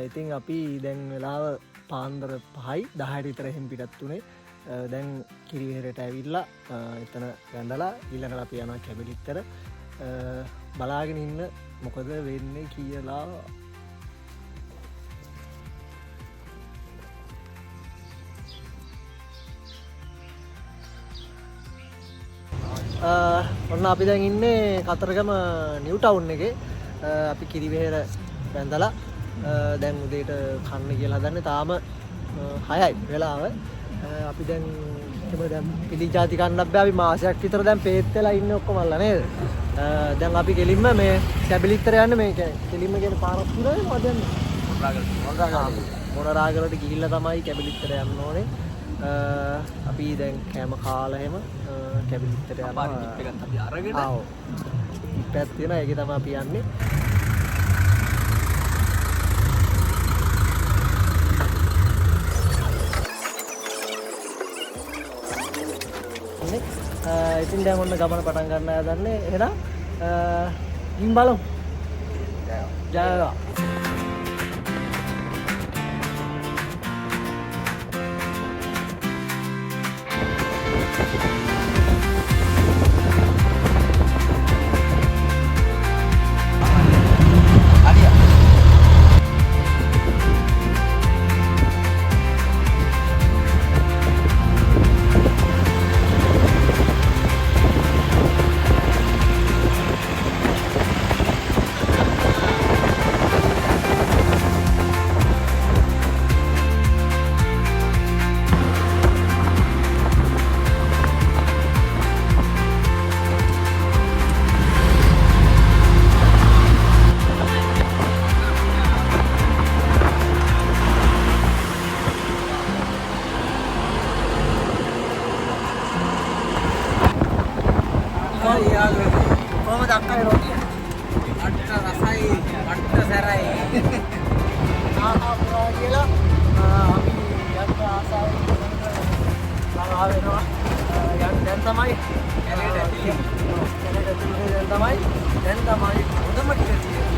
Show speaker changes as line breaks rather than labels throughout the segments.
ඉතින් අපි දැන් වෙලාව පාන්දර 5:10 විතර එහෙම පිටත් උනේ. දැන් කිරිවෙහෙරට ඇවිල්ලා එතන වැඳලා ඊළඟට අපි යනවා කැබිලිත්තර. බලාගෙන ඉන්න මොකද වෙන්නේ කියලා. ඔන්න අපි දැන් ඉන්නේ කතරගම නිව් ටවුන් එකේ. අපි කිරිවෙහෙර වැඳලා දැන් උදේට කන්න කියලා හදන්නේ. තාම 6යි වෙලාව. අපි දැන් පිළි ජාති කන්නත් බෑ. අපි මාසයක් විතර දැන් පේත් වෙලා ඉන්නේ ඔක්කොමල්ලා නේද? දැන් අපි කෙලින්ම මේ කැබිලිත්තර යන්නේ. මේ කෙලින්ම කියන පාරක් තුනයි මොකද යන්නේ? මොනරාගලට ගිහිල්ලා තමයි කැබිලිත්තර යන්න ඕනේ. අපි දැන් කෑම කාලා එහෙම කැබිලිත්තර යනවා. අපි අරගෙන ආවෝ. ඉපැත් තියෙනවා. ඒකේ තමයි අපි යන්නේ. ඉතින් දැන් ඔන්න ගමන පටන් ගන්න හදන්නේ. එහෙනම් ඉන් බලමු. ජයවා. කොහොමද අක්කයි රොටිය? අට්ට රසයි, අට්ට සැරයි. ආපුවා කියලා අපි යන්න ආසාවෙන් ආවෙනවා. යන්න දැන් තමයි කැලේට ඇතුලේ. කැලේට ඇතුලේ දැන් තමයි හොඳම ටික තියෙන්නේ.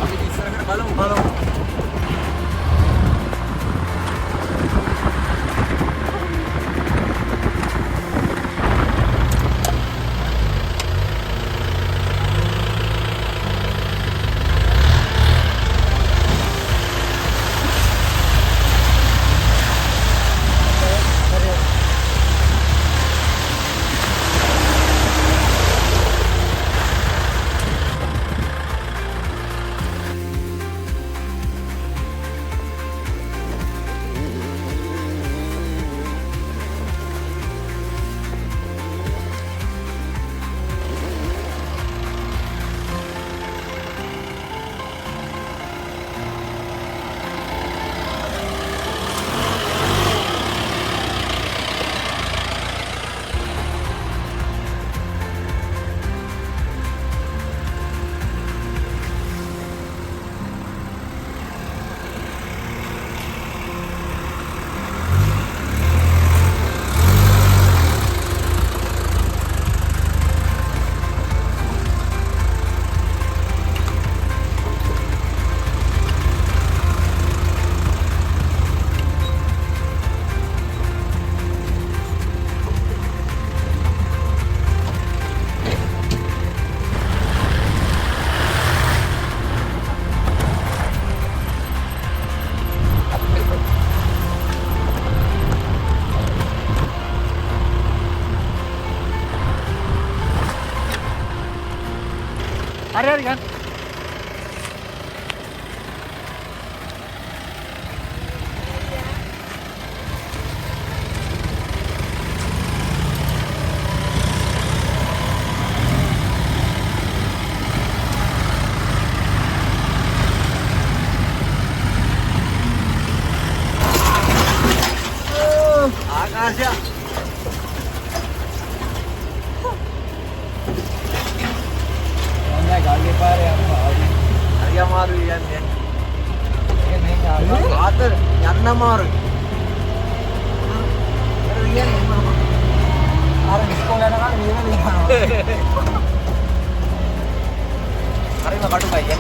අපි ඉස්සරහට බලමු. Hari kan? Akasya. Gage pare hariya maru yanne ආතර යන්න මාරුයි අර ඉස්කෝලේ යනකම් නියම යනවා හරිම කටුකයි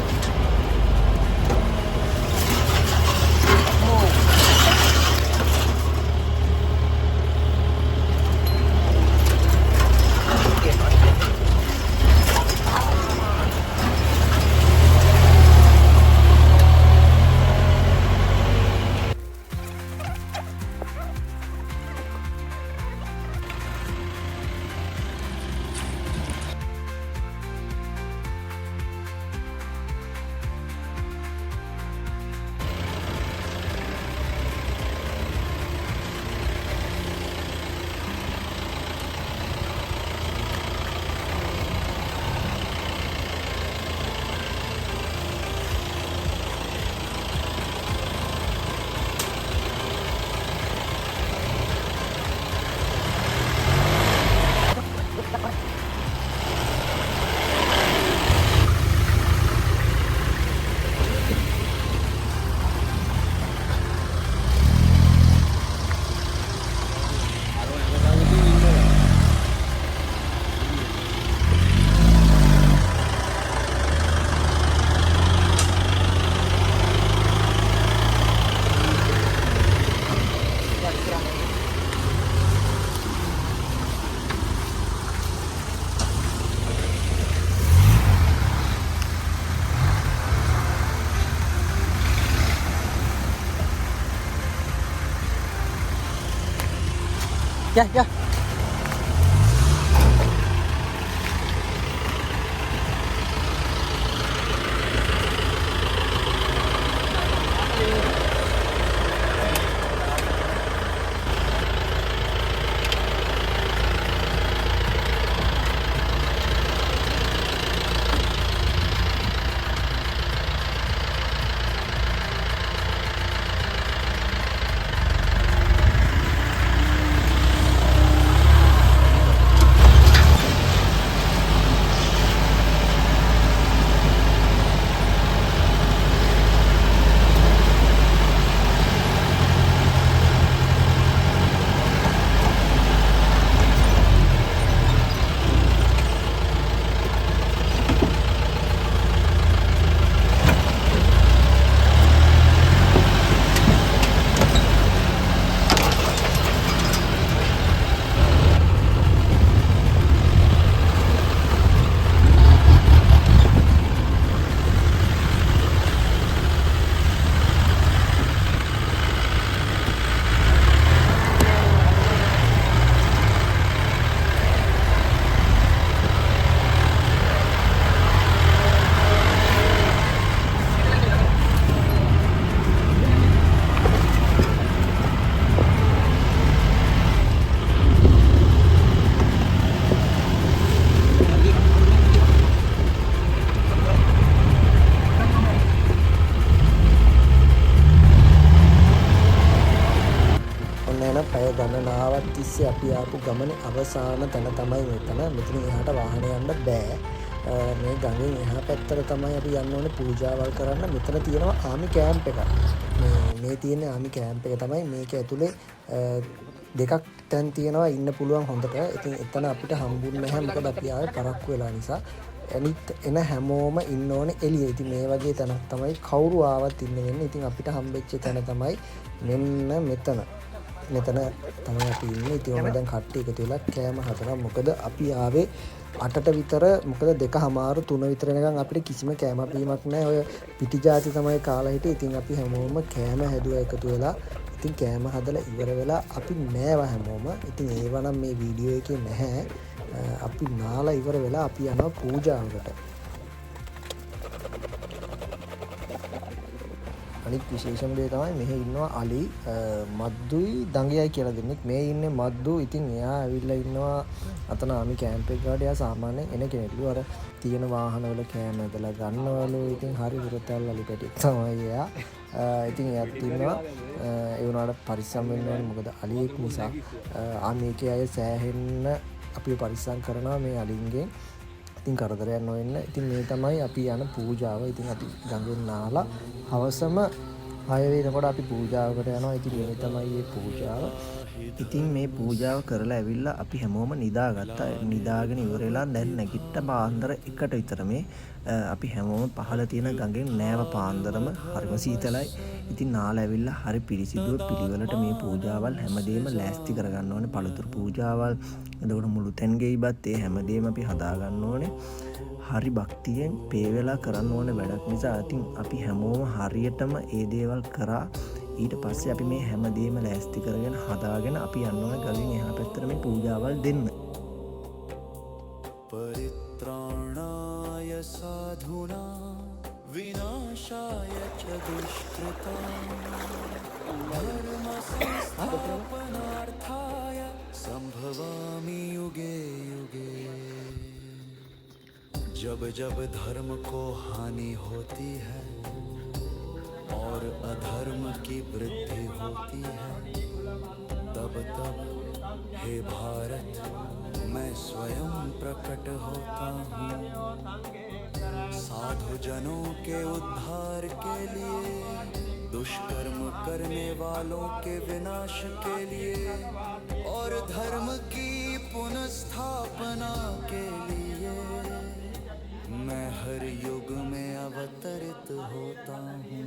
යා පැය ගණනාවක් තිස්සේ අපි ආපු ගමනේ අවසාන තැන තමයි මෙතන. මෙතන එහාට වාහන යන්න බෑ. මේ ගඟෙන් එහා පැත්තට තමයි අපි යන්න ඕනේ පූජාවල් කරන්න. මෙතන තියෙනවා ආමි කැම්ප් එකක්. මේ තියෙන ආමි කැම්ප් එක තමයි. මේක ඇතුලේ දෙකක් තැන් තියෙනවා ඉන්න පුළුවන් හොඳට. ඉතින් එතන අපිට හම්බුන්නේ නැහැ මොකද අපි ආවේ පරක්කු වෙලා නිසා. අනිත් එන හැමෝම ඉන්න ඕනේ එළියේ. ඉතින් මේ වගේ තැනක් තමයි කවුරු ආවත් ඉන්න වෙන්නේ. ඉතින් අපිට හම්බෙච්ච තැන තමයි මෙන්න මෙතන. මෙතන තමයි අපි ඉන්නේ. ඉතින් ඔන්න දැන් කට්ටිය එකතු වෙලා කෑම හදනවා. මොකද අපි ආවේ 8ට විතර. මොකද 2:00 3 විතර එනකන් අපිට කිසිම කෑම බීමක් නැහැ. ඔය පිටි ජාති තමයි කාලා හිටියේ. ඉතින් අපි හැමෝම කෑම හැදුවා එකතු වෙලා. ඉතින් කෑම හදලා ඉවර වෙලා අපි නෑවා හැමෝම. ඉතින් ඒව නම් මේ වීඩියෝ එකේ නැහැ. අපි නාලා ඉවර වෙලා අපි යනවා පූජාවකට. අනිත් විශේෂම දේ තමයි මෙහි ඉන්නවා අලි මද්දුයි දඟයයි කියලා දෙන්නෙක්. මේ ඉන්නේ මද්දු. ඉතින් එයා ඇවිල්ලා ඉන්නවා අතන ආමි කැම්ප් එක ගාඩ. එයා සාමාන්‍යයෙන් එන කෙනෙක්ලු. අර තියෙන වාහනවල කෑම ඇදලා ගන්නවලු. ඉතින් හරි විරතල් අලි පැටියෙක් තමයි එයා. ඉතින් එයාත් ඉන්නවා. ඒ වුණාට පරිස්සම් වෙන්න ඕනේ. මොකද අලියෙක් නිසා ආමිකේ අය සෑහෙන්න අපිව පරිස්සම් කරනවා මේ අලින්ගෙන්. ඉතින් කරදරයක් නොවෙන්න. ඉතින් මේ තමයි අපි යන පූජාව. ඉතින් අපි ගඟෙන් නාලා හවසම 6 වෙනකොට අපි පූජාවකට යනවා. ඉතින් මේ තමයි මේ පූජාව. ඉතින් මේ පූජාව කරලා ඇවිල්ලා අපි හැමෝම නිදාගත්තා. නිදාගෙන ඉවරලා දැන් නැගිට පාන්දර 1ට විතර මේ අපි හැමෝම පහළ තියෙන ගඟෙන් නෑව පාන්දරම හරිම සීතලයි. ඉතින් නාලා ඇවිල්ලා හරි පිරිසිදුව පිළිවෙලට මේ පූජාවල් හැමදේම ලෑස්ති කරගන්න ඕනේ. පළතුරු පූජාවල් එතකොට මුළු තැන්ගෙයිබත් ඒ හැමදේම අපි හදාගන්න ඕනේ. හරි භක්තියෙන් පේ වෙලා කරන්න ඕනේ වැඩක් නිසා ඉතින් අපි හැමෝම හරියටම ඒ දේවල් කරා. ඊට පස්සේ අපි මේ හැමදේම ලෑස්ති කරගෙන හදාගෙන අපි යන්න ඕනේ ගලින් එහා පැත්තට මේ පූජාවල් දෙන්න.
परित्राणाय साधूनां विनाशाय च दुष्कृतां धर्म संस्थापनार्थाय संभवामि युगे युगे। जब जब धर्म को हानि होती है और अधर्म की वृद्धि होती है तब तब हे भारत मैं स्वयं प्रकट होता हूँ। साधु जनों के उद्धार के लिए, दुष्कर्म करने वालों के विनाश के लिए और धर्म की पुनर्स्थापना के लिए मैं हर युग में अवतरित होता हूँ।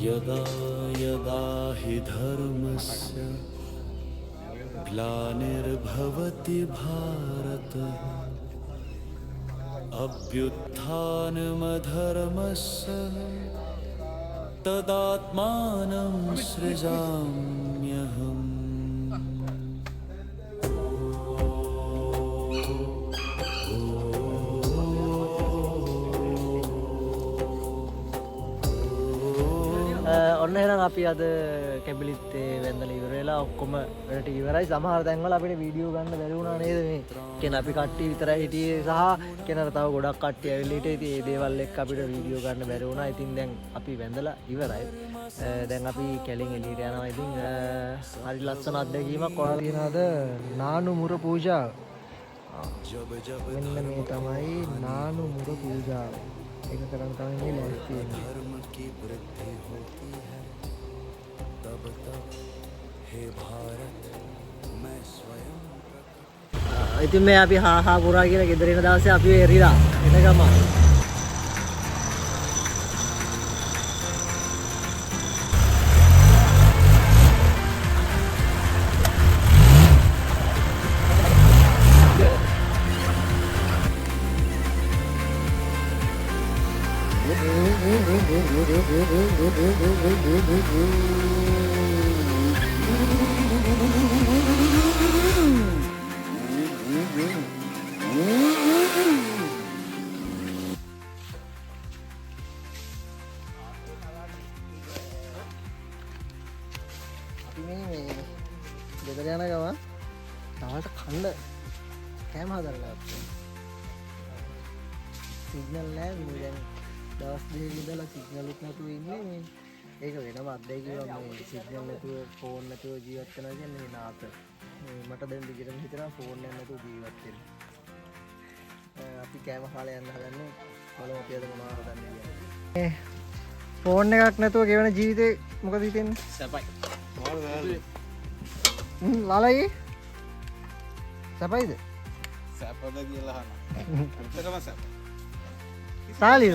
यदा यदा यदा हि धर्मस्य ग्लानिर्भवति भारत अभ्युत्थानमधर्मस्य तदात्मानं सृजाम्यहम्.
ඔන්න එහෙනම් අපි අද කැබිලිත්තේ වැඳලා ඉවර වෙලා ඔක්කොම වැඩට ඉවරයි. සමහර තැන්වල අපිට වීඩියෝ ගන්න බැරි වුණා නේද මේ. කියන අපි කට්ටිය විතරයි හිටියේ සහ කෙනර තව ගොඩක් කට්ටිය ඇවිල්ලා හිටියේ. ඉතින් ඒ දේවල් එක්ක අපිට වීඩියෝ ගන්න බැරි වුණා. ඉතින් දැන් අපි වැඳලා ඉවරයි. දැන් අපි කැලෙන් එළියට යනවා. ඉතින් හරි ලස්සන අත්දැකීමක් ඔයාලා කියනවාද නානු මුර පූජාව. මෙන්න මේ තමයි නානු මුර පූජාව. ඒක කරන් තමයි මේ ලෑස්ති වෙන්නේ.
धर्म की वृद्धि होती है तब तब हे भारत मैं स्वयं.
ඉතින් මේ අපි හා පුරා කියලා ගෙදර එන දවසේ අපි එරිලා එන ගමන් ගෙදර යන ගමන් තවලට කන්න කෑම හදලා සිග්නල් නැහැ මේ දැන් දවස් දෙකක ඉඳලා සිග්නල් එක නැතුව ඉන්නේ මේ. ඒක වෙනම අත්දැකීමක් මේ සිග්නල් නැතුව ෆෝන් නැතුව ජීවත් වෙනවා කියන්නේ නාත. මට දැන් දිගටම හිතෙනවා ෆෝන් එක නැතුව ජීවත් වෙන්න. අපි කෑම කාලේ යන්න හදන්නේ බලමු අපි අද මොනවද හදන්නේ කියලා. ෆෝන් එකක් නැතුව ගෙවන ජීවිතේ මොකද හිතෙන්නේ? සැපයි. ලාලයි සැපයිද?
සැපද කියලා අහනවා. ඇත්තටම සැප.
සාලි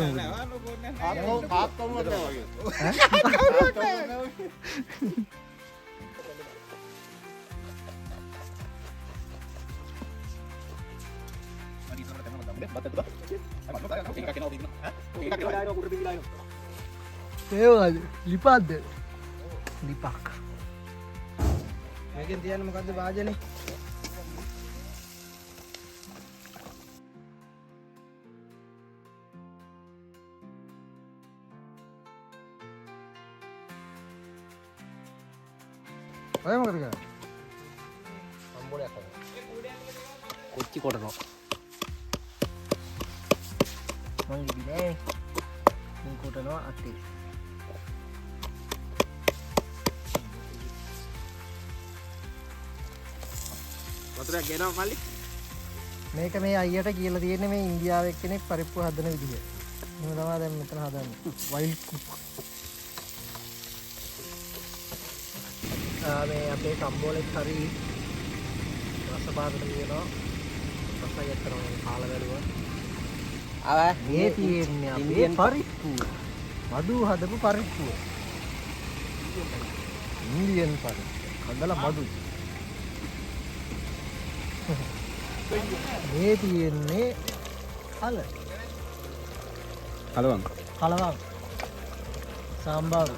කාක්කමුවක් නැහැ වගේ.
ඒවද ලිපක්ද? ලිපක්.
මේකෙන් තියන්නේ මොකද්ද වාජනේ?
ඔය මොකද කරන්නේ? සම්බෝලයක් කරනවා. කොච්චි කොටනවා. මං ඉන්නේ. මං කොටනවා අතේ.
වතුරක් ගෙනව මල්ලි.
මේක මේ අයියට කියලා තියෙන්නේ මේ ඉන්දියාවේ කෙනෙක් පරිප්පු හදන විදිහ. එහෙම තමයි දැන් මෙතන හදන්නේ. Wild cook. මේ අපේ සම්බෝලෙත් හරි රස බාරට තියෙනවා. රසයි අතරම කාලා බැලුවා. මේ තියෙන්නේ අපේ පරිප්පු. මඩු හදපු පරිප්පු. ඉන්දියන් පරිප්පු. හදලා මඩු. මේ තියෙන්නේ කලවම් සාම්බාරු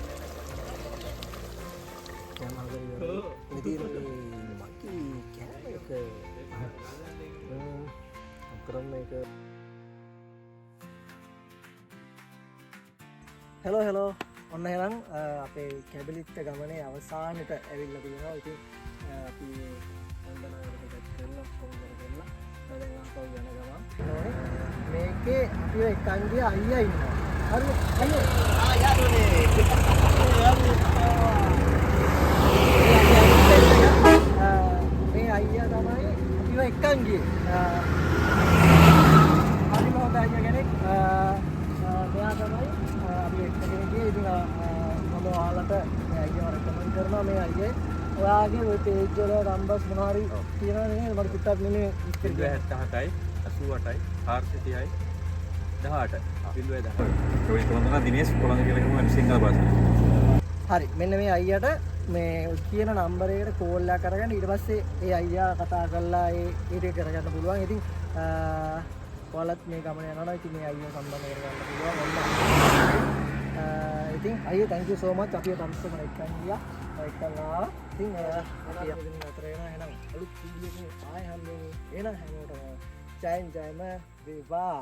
හෙලෝ ඔන්න එහෙනම් අපේ කැබිලිත්ත ගමනේ අවසානට ඇවිල්ලා තියෙනවා. ඉතින් අපි වන්දනාවකට කරලා කොහොමද කරලා දැන් ආපහු යන ගමන් මේකේ අපි එක්කන් ගිය අයියා ඉන්නවා. හරිද? අයියෝ. යාළුවනේ. මේ අයියා තමයි අපිව එක්කන් ගියේ. හරි මොකද අයියා කෙනෙක් මෙයා තමයි අපි එක්කගෙන ගියේ. ඉතින් මම ඔයාලට අයියාව රෙකමන්ඩ් කරනවා මේ අයියේ. ඔයාගේ ওই පේජ් වල නම්බර්ස් මොනවා හරි තියෙනවා නේද? මට පිටක් නෙමෙයි
77යි 88යි 430යි 18 18. ඔය කොළඹ දිනේෂ් කොළඹ කියලා කිව්වම සිංහල භාෂාව.
හරි මෙන්න මේ අයියට මේ කියන නම්බරයට කෝල් එකක් කරගන්න ඊට පස්සේ ඒ අයියා කතා කරලා ඒ ඊට කරගන්න පුළුවන්. ඉතින් ඔයාලත් මේ ගමන යනවා. ඉතින් මේ අයියා සම්බන්ධ කරගන්න පුළුවන්. ඉතින් අයියා thank you so much අපිව තම්සම එක්කන් ගියා. එක්කන් ආවා. ඉතින් අපි අතර වෙනවා එහෙනම් අලුත් වීඩියෝ එකකින් ආයෙ හම්බෙමු. එහෙනම් හැමෝටම ජයෙන් ජයම වේවා.